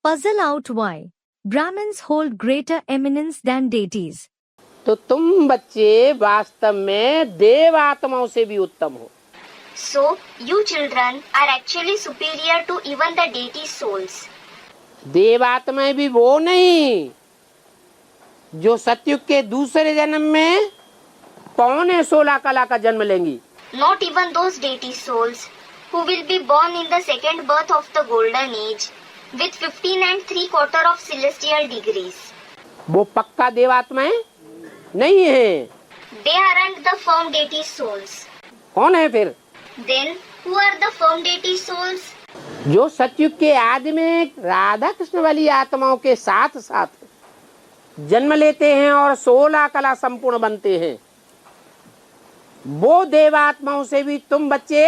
Puzzle out why Brahmins hold greater eminence than deities. तो तुम बच्चे वास्तव में देव आत्माओं से भी उत्तम हो। So, you children are actually superior to even the deity souls. देव आत्माएं भी वो नहीं जो सतयुग के दूसरे जन्म में 15.16 कला का जन्म लेंगी। Not even those deity souls who will be born in the second birth of the golden age with 15 and 3/4 of celestial degrees. वो पक्का देव आत्माएं नहीं है। They aren't the firm deity souls. कौन है फिर? Then, who are the firm deity souls? जो सतयुग के आदि में राधा कृष्ण वाली आत्माओं के साथ साथ जन्म लेते हैं और 16 कला संपूर्ण बनते हैं, वो देवात्माओं से भी तुम बच्चे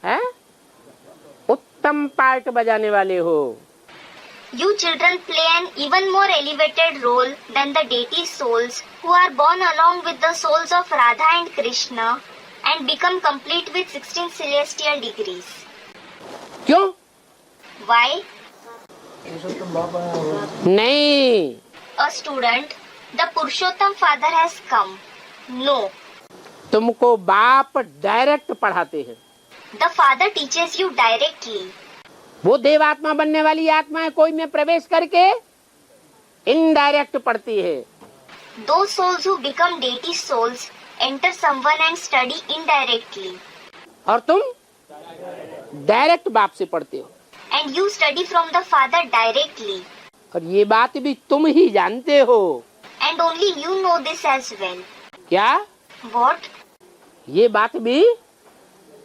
हैं उत्तम पार्ट बजाने वाले हो। You children play an even more elevated role than the deity souls who are born along with the souls of Radha and Krishna and become complete with 16 celestial degrees. क्यों? Why? नहीं, A student, the Purushottam Father has come. No, तुमको बाप direct पढ़ाते हैं। the Father teaches you directly. वो देवात्मा बनने वाली आत्माएं कोई में प्रवेश करके इनडायरेक्ट पढ़ती है। Those souls who become deity souls enter someone and study indirectly. और तुम डायरेक्ट बाप से पढ़ते हो। And you study from the Father directly. और ये बात भी तुम ही जानते हो। And only you know this as well. क्या? What? ये बात भी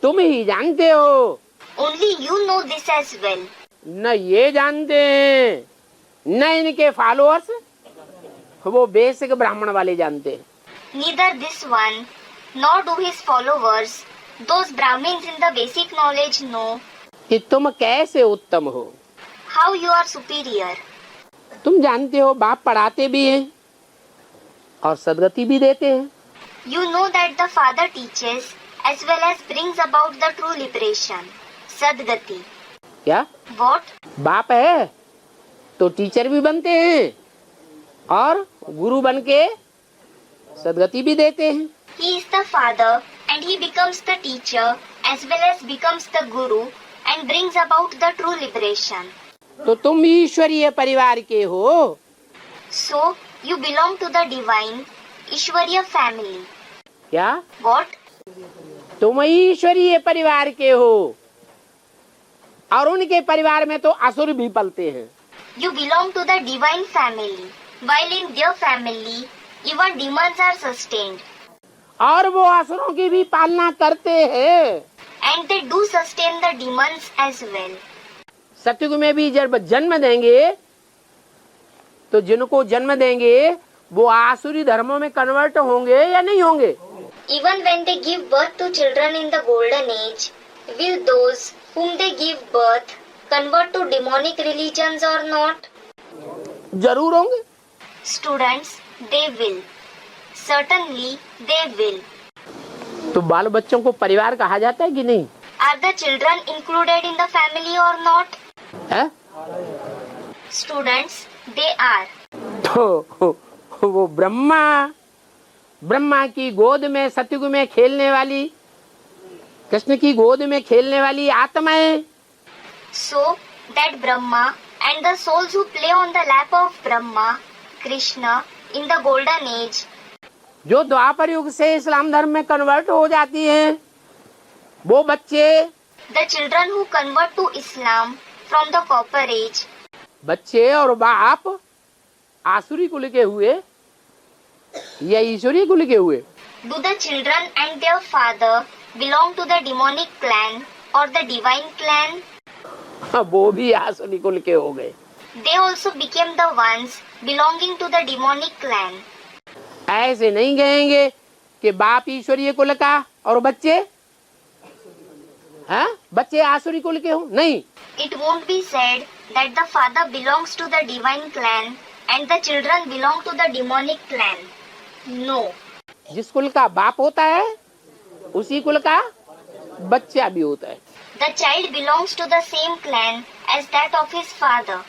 तुम ही जानते हो। Only you know this as well. न ये जानते हैं, न इनके फॉलोअर्स, वो बेसिक ब्राह्मण वाले जानते हैं। Neither this one, nor do his followers, those Brahmins in the basic knowledge know कि तुम कैसे उत्तम हो। how you are superior. तुम जानते हो बाप पढ़ाते भी हैं और सदगति भी देते हैं। You know that the Father teaches as well as brings about the true liberation, Sadgati. क्या? What? बाप है तो टीचर भी बनते हैं और गुरु बन के सदगति भी देते हैं। He is the Father and he becomes the teacher as well as becomes the Guru and brings about the true liberation. तो तुम ईश्वरीय परिवार के हो। So, you belong to the divine, Ishwariya family. क्या? What? तुम ईश्वरीय परिवार के हो और उनके परिवार में तो असुर भी पलते हैं। You belong to the divine family, while in their family, even demons are sustained. और वो असुरों की भी पालना करते हैं। And they do sustain the demons as well. सतयुग में भी जब जन्म देंगे तो जिनको जन्म देंगे वो आसुरी धर्मों में कन्वर्ट होंगे या नहीं होंगे? Even when they give birth to children in the golden age, will those whom they give birth convert to demonic religions or not? जरूर होंगे। Students, they will. Certainly, they will. तो बाल बच्चों को परिवार कहा जाता है कि नहीं? Are the children included in the family or not? है? Students, they are. तो वो ब्रह्मा की गोद में सतयुग में खेलने वाली, कृष्ण की गोद में खेलने वाली आत्माएं, So, that Brahma and the souls who play on the lap of Brahma, Krishna, in the golden age, जो द्वापर युग से इस्लाम धर्म में कन्वर्ट हो जाती हैं, वो बच्चे, the children who convert to Islam from the copper age, बच्चे और बाप आसुरी कुल के हुए या ईश्वरीय कुल के हुए? do the children and their father belong to the demonic clan or the divine clan? वो भी आसुरी कुल के हो गए। They also became the ones belonging to the demonic clan. ऐसे नहीं कहेंगे कि बाप ईश्वरीय कुल का और बच्चे, हाँ, बच्चे आसुरी कुल के हो, नहीं। It won't be said that the father belongs to the divine clan and the children belong to the demonic clan. No. जिस कुल का बाप होता है उसी कुल का बच्चा भी होता है। The child belongs to the same clan as that of his father.